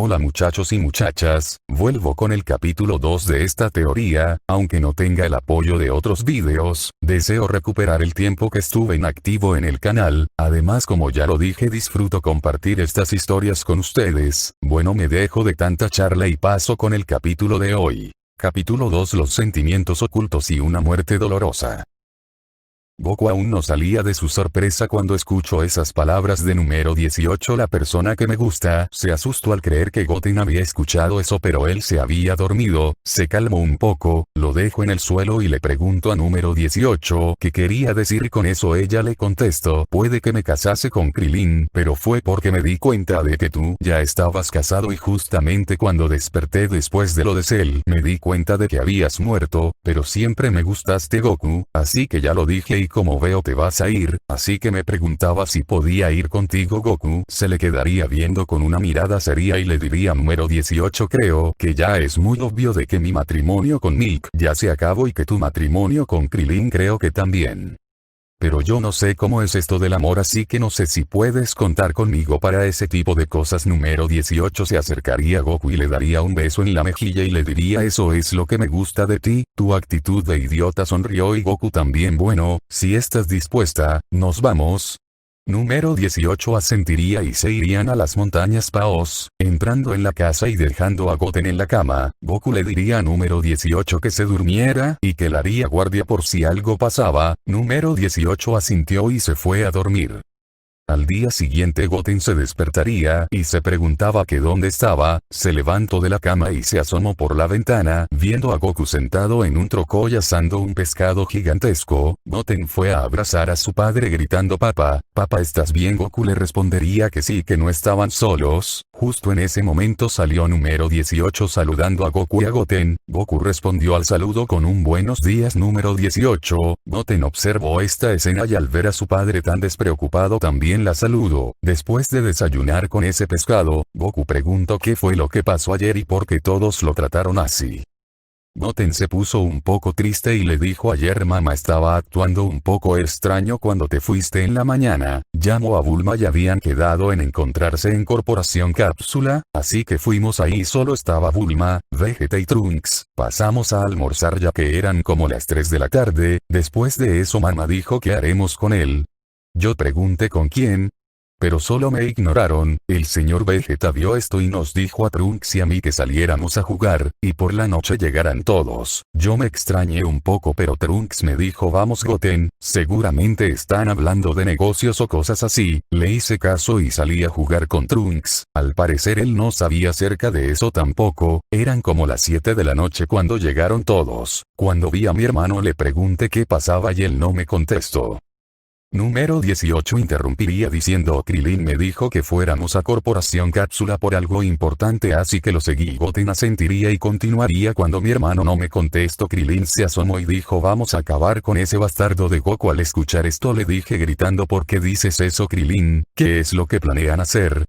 Hola muchachos y muchachas, vuelvo con el capítulo 2 de esta teoría, aunque no tenga el apoyo de otros vídeos, deseo recuperar el tiempo que estuve inactivo en el canal, además como ya lo dije disfruto compartir estas historias con ustedes, bueno me dejo de tanta charla y paso con el capítulo de hoy. Capítulo 2 Los sentimientos ocultos y una muerte dolorosa. Goku aún no salía de su sorpresa cuando escuchó esas palabras de número 18. La persona que me gusta se asustó al creer que Goten había escuchado eso, pero él se había dormido. Se calmó un poco, lo dejo en el suelo y le pregunto a número 18 qué quería decir con eso. Ella le contestó: puede que me casase con Krillin, pero fue porque me di cuenta de que tú ya estabas casado y justamente cuando desperté después de lo de Cell me di cuenta de que habías muerto, pero siempre me gustaste Goku, así que ya lo dije y como veo te vas a ir, así que me preguntaba si podía ir contigo. Goku se le quedaría viendo con una mirada seria y le diría: número 18 creo que ya es muy obvio de que mi matrimonio con Milk ya se acabó y que tu matrimonio con Krillin creo que también. Pero yo no sé cómo es esto del amor, así que no sé si puedes contar conmigo para ese tipo de cosas. Número 18 se acercaría a Goku y le daría un beso en la mejilla y le diría: eso es lo que me gusta de ti, tu actitud de idiota. Sonrió y Goku también. Bueno, si estás dispuesta, nos vamos. Número 18 asentiría y se irían a las montañas Paos, entrando en la casa y dejando a Goten en la cama. Goku le diría a número 18 que se durmiera y que le haría guardia por si algo pasaba. Número 18 asintió y se fue a dormir. Al día siguiente Goten se despertaría y se preguntaba que dónde estaba. Se levantó de la cama y se asomó por la ventana, viendo a Goku sentado en un trocoy asando un pescado gigantesco. Goten fue a abrazar a su padre gritando: papá, papá, ¿estás bien? Goku le respondería que sí, que no estaban solos. Justo en ese momento salió número 18 saludando a Goku y a Goten. Goku respondió al saludo con un buenos días. Número 18, Goten observó esta escena y al ver a su padre tan despreocupado también la saludó. Después de desayunar con ese pescado, Goku preguntó qué fue lo que pasó ayer y por qué todos lo trataron así. Goten se puso un poco triste y le dijo: ayer mamá estaba actuando un poco extraño cuando te fuiste en la mañana, llamó a Bulma y habían quedado en encontrarse en Corporación Cápsula, así que fuimos ahí, solo estaba Bulma, Vegeta y Trunks, pasamos a almorzar ya que eran como las 3 de la tarde, después de eso mamá dijo: ¿qué haremos con él? Yo pregunté con quién, pero solo me ignoraron. El señor Vegeta vio esto y nos dijo a Trunks y a mí que saliéramos a jugar, y por la noche llegaran todos. Yo me extrañé un poco, pero Trunks me dijo: vamos Goten, seguramente están hablando de negocios o cosas así. Le hice caso y salí a jugar con Trunks. Al parecer él no sabía acerca de eso tampoco. Eran como las 7 de la noche cuando llegaron todos. Cuando vi a mi hermano le pregunté qué pasaba y él no me contestó. Número 18 interrumpiría diciendo: Krillin me dijo que fuéramos a Corporación Cápsula por algo importante, así que lo seguí. Goten asentiría y continuaría cuando mi hermano no me contestó. Krillin se asomó y dijo: vamos a acabar con ese bastardo de Goku. Al escuchar esto le dije gritando: ¿por qué dices eso, Krillin? ¿Qué es lo que planean hacer?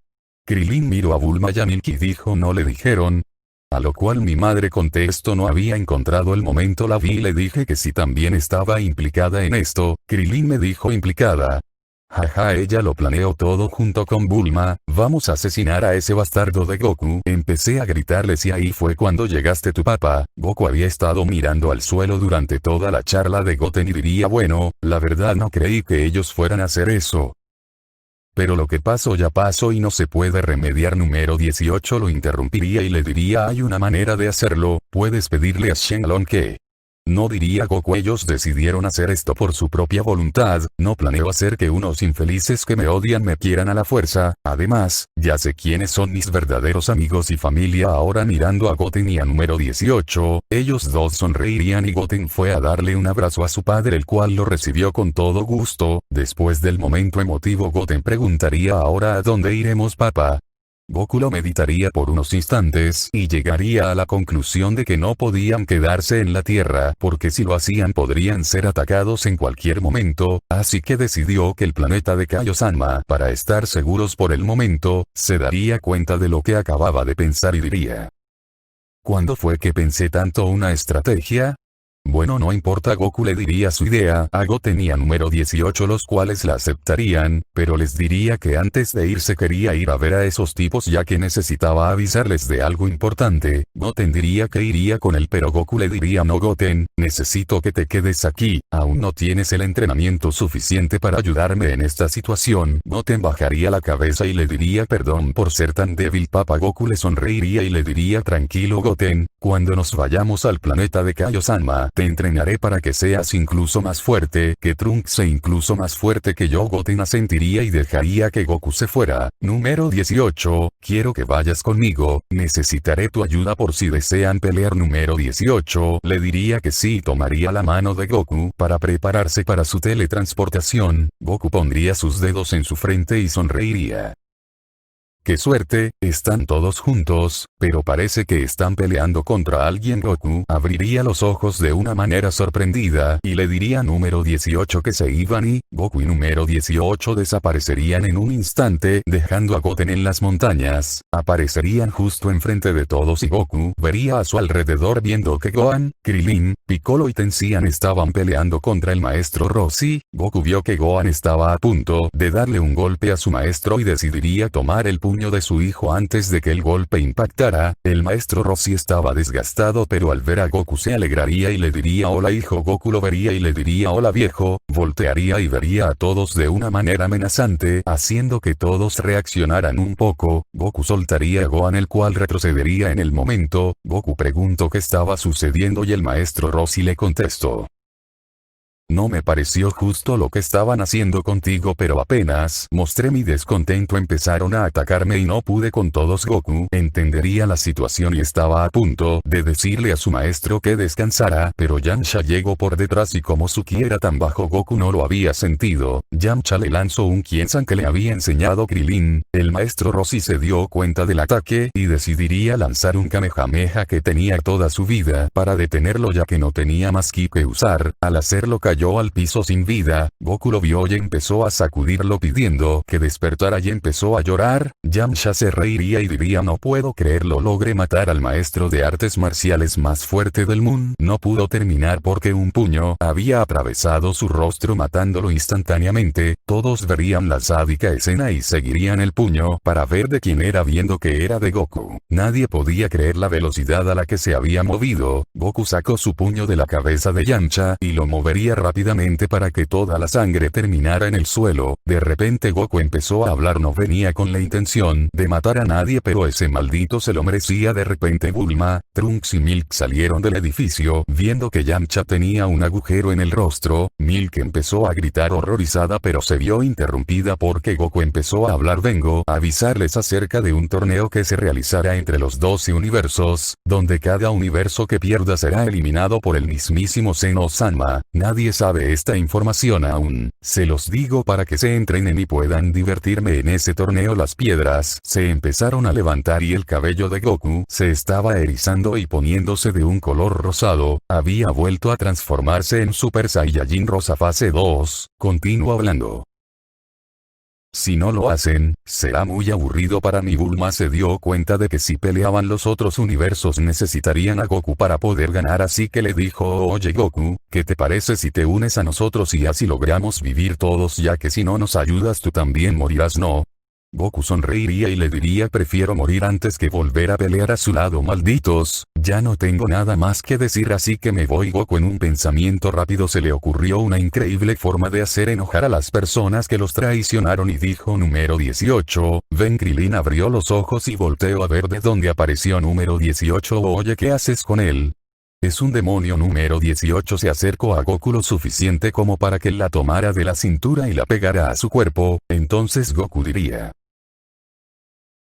Krillin miró a Bulma y a Milk y dijo: no le dijeron. A lo cual mi madre contestó: no había encontrado el momento. La vi y le dije que si también estaba implicada en esto. Krillin me dijo: implicada. Jaja, ella lo planeó todo junto con Bulma. Vamos a asesinar a ese bastardo de Goku. Empecé a gritarles y ahí fue cuando llegaste tu papá. Goku había estado mirando al suelo durante toda la charla de Goten y diría: bueno, la verdad no creí que ellos fueran a hacer eso. Pero lo que pasó ya pasó y no se puede remediar. Número 18 lo interrumpiría y le diría: hay una manera de hacerlo, puedes pedirle a Shenlong que... No diría Goku: ellos decidieron hacer esto por su propia voluntad, no planeo hacer que unos infelices que me odian me quieran a la fuerza, además, ya sé quiénes son mis verdaderos amigos y familia. Ahora mirando a Goten y a número 18, ellos dos sonreirían y Goten fue a darle un abrazo a su padre, el cual lo recibió con todo gusto. Después del momento emotivo Goten preguntaría: ahora ¿a dónde iremos, papá? Goku lo meditaría por unos instantes y llegaría a la conclusión de que no podían quedarse en la Tierra porque si lo hacían podrían ser atacados en cualquier momento, así que decidió que el planeta de Kaiosanma, para estar seguros por el momento, se daría cuenta de lo que acababa de pensar y diría: ¿cuándo fue que pensé tanto una estrategia? Bueno, no importa, Goku le diría su idea a Goten y a número 18, los cuales la aceptarían, pero les diría que antes de irse quería ir a ver a esos tipos ya que necesitaba avisarles de algo importante. Goten diría que iría con él, pero Goku le diría: no, Goten, necesito que te quedes aquí, aún no tienes el entrenamiento suficiente para ayudarme en esta situación. Goten bajaría la cabeza y le diría: perdón por ser tan débil, papá. Goku le sonreiría y le diría: tranquilo, Goten, cuando nos vayamos al planeta de Kaiosama, te entrenaré para que seas incluso más fuerte que Trunks e incluso más fuerte que yo. Goten asentiría y dejaría que Goku se fuera. Número 18, quiero que vayas conmigo, necesitaré tu ayuda por si desean pelear. Número 18, le diría que sí y tomaría la mano de Goku para prepararse para su teletransportación. Goku pondría sus dedos en su frente y sonreiría. ¡Qué suerte! Están todos juntos, pero parece que están peleando contra alguien. Goku abriría los ojos de una manera sorprendida y le diría a número 18 que se iban y Goku y número 18 desaparecerían en un instante, dejando a Goten en las montañas. Aparecerían justo enfrente de todos y Goku vería a su alrededor viendo que Gohan, Krillin, Piccolo y Tenshinhan estaban peleando contra el maestro Roshi. Goku vio que Gohan estaba a punto de darle un golpe a su maestro y decidiría tomar el puño de su hijo antes de que el golpe impactara. El maestro Roshi estaba desgastado, pero al ver a Goku se alegraría y le diría: hola hijo. Goku lo vería y le diría: hola viejo. Voltearía y vería a todos de una manera amenazante, haciendo que todos reaccionaran un poco. Goku soltaría a Gohan, el cual retrocedería en el momento. Goku preguntó qué estaba sucediendo y el maestro Roshi le contestó: no me pareció justo lo que estaban haciendo contigo, pero apenas mostré mi descontento empezaron a atacarme y no pude con todos. Goku entendería la situación y estaba a punto de decirle a su maestro que descansara, pero Yamcha llegó por detrás y como su ki era tan bajo, Goku no lo había sentido. Yamcha le lanzó un Kien-san que le había enseñado Krillin. El maestro Roshi se dio cuenta del ataque y decidiría lanzar un Kamehameha que tenía toda su vida para detenerlo ya que no tenía más ki que usar. Al hacerlo cayó al piso sin vida. Goku lo vio y empezó a sacudirlo pidiendo que despertara y empezó a llorar. Yamcha se reiría y diría: no puedo creerlo, logré matar al maestro de artes marciales más fuerte del mundo. No pudo terminar porque un puño había atravesado su rostro matándolo instantáneamente. Todos verían la sádica escena y seguirían el puño para ver de quién era, viendo que era de Goku. Nadie podía creer la velocidad a la que se había movido. Goku sacó su puño de la cabeza de Yamcha y lo movería rápidamente para que toda la sangre terminara en el suelo. De repente Goku empezó a hablar. No venía con la intención de matar a nadie, pero ese maldito se lo merecía. De repente Bulma, Trunks y Milk salieron del edificio. Viendo que Yamcha tenía un agujero en el rostro, Milk empezó a gritar horrorizada, pero se vio interrumpida porque Goku empezó a hablar: vengo a avisarles acerca de un torneo que se realizará entre los 12 universos, donde cada universo que pierda será eliminado por el mismísimo Zeno-sama. Nadie sabe esta información aún. Se los digo para que se entrenen y puedan divertirme en ese torneo. Las piedras se empezaron a levantar y el cabello de Goku se estaba erizando y poniéndose de un color rosado. Había vuelto a transformarse en Super Saiyajin Rosa fase 2. Continuó hablando. Si no lo hacen, será muy aburrido para mí. Bulma se dio cuenta de que si peleaban los otros universos necesitarían a Goku para poder ganar, así que le dijo: oye Goku, ¿qué te parece si te unes a nosotros y así logramos vivir todos, ya que si no nos ayudas tú también morirás? No. Goku sonreiría y le diría: prefiero morir antes que volver a pelear a su lado. Malditos, ya no tengo nada más que decir, así que me voy. Goku en un pensamiento rápido se le ocurrió una increíble forma de hacer enojar a las personas que los traicionaron y dijo: número 18, ven. Krillin abrió los ojos y volteó a ver de dónde apareció número 18. Oye, ¿qué haces con él? Es un demonio. Número 18 se acercó a Goku lo suficiente como para que la tomara de la cintura y la pegara a su cuerpo. Entonces Goku diría: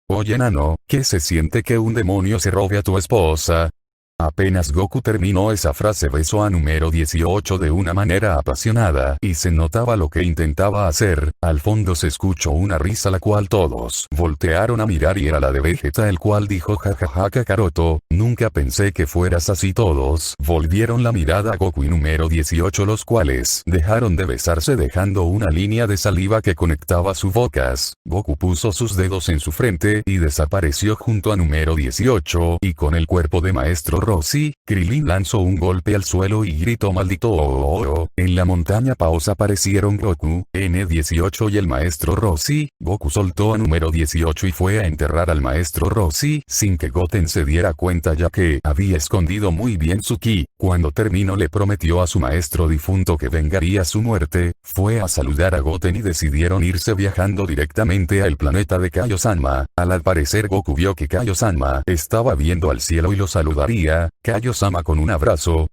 oye enano, ¿qué se siente que un demonio se robe a tu esposa? Apenas Goku terminó esa frase besó a número 18 de una manera apasionada y se notaba lo que intentaba hacer. Al fondo se escuchó una risa la cual todos voltearon a mirar y era la de Vegeta, el cual dijo: jajaja Kakaroto, nunca pensé que fueras así. Todos volvieron la mirada a Goku y número 18, los cuales dejaron de besarse dejando una línea de saliva que conectaba sus bocas. Goku puso sus dedos en su frente y desapareció junto a número 18 y con el cuerpo de maestro Roshi, Krillin lanzó un golpe al suelo y gritó maldito oro. En la montaña Paos aparecieron Goku, N18 y el maestro Roshi. Goku soltó a número 18 y fue a enterrar al maestro Roshi sin que Goten se diera cuenta ya que había escondido muy bien su ki. Cuando terminó le prometió a su maestro difunto que vengaría su muerte, fue a saludar a Goten y decidieron irse viajando directamente al planeta de Kaio-sama. Al parecer Goku vio que Kaio-sama estaba viendo al cielo y lo saludaría, Kaio-sama con un abrazo.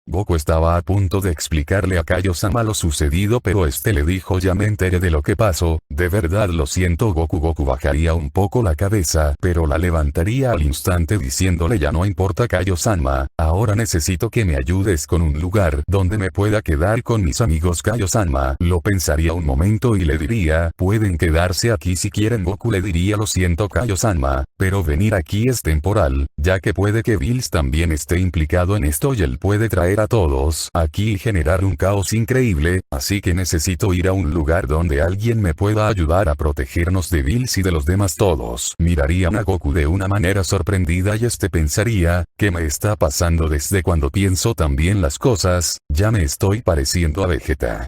Goku estaba a punto de explicarle a Kaio-sama lo sucedido pero este le dijo ya me enteré de lo que pasó, de verdad lo siento Goku. Goku bajaría un poco la cabeza pero la levantaría al instante diciéndole ya no importa Kaio-sama, ahora necesito que me ayudes con un lugar donde me pueda quedar con mis amigos. Kaio-sama lo pensaría un momento y le diría pueden quedarse aquí si quieren. Goku le diría lo siento Kaio-sama, pero venir aquí es temporal, ya que puede que Bills también esté implicado en esto y él puede traer a todos aquí y generar un caos increíble, así que necesito ir a un lugar donde alguien me pueda ayudar a protegernos de Bills y de los demás. Todos mirarían a Goku de una manera sorprendida y este pensaría, ¿qué me está pasando desde cuando pienso tan bien las cosas? Ya me estoy pareciendo a Vegeta.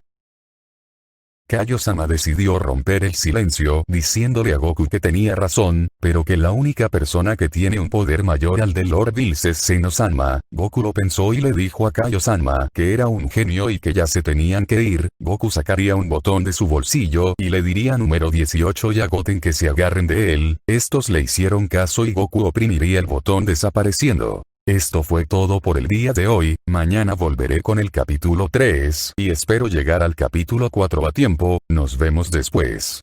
Kaio-sama decidió romper el silencio diciéndole a Goku que tenía razón, pero que la única persona que tiene un poder mayor al de Lord Bills es Zeno-sama. Goku lo pensó y le dijo a Kaio-sama que era un genio y que ya se tenían que ir. Goku sacaría un botón de su bolsillo y le diría número 18 y a Goten que se agarren de él. Estos le hicieron caso y Goku oprimiría el botón desapareciendo. Esto fue todo por el día de hoy, mañana volveré con el capítulo 3 y espero llegar al capítulo 4 a tiempo, nos vemos después.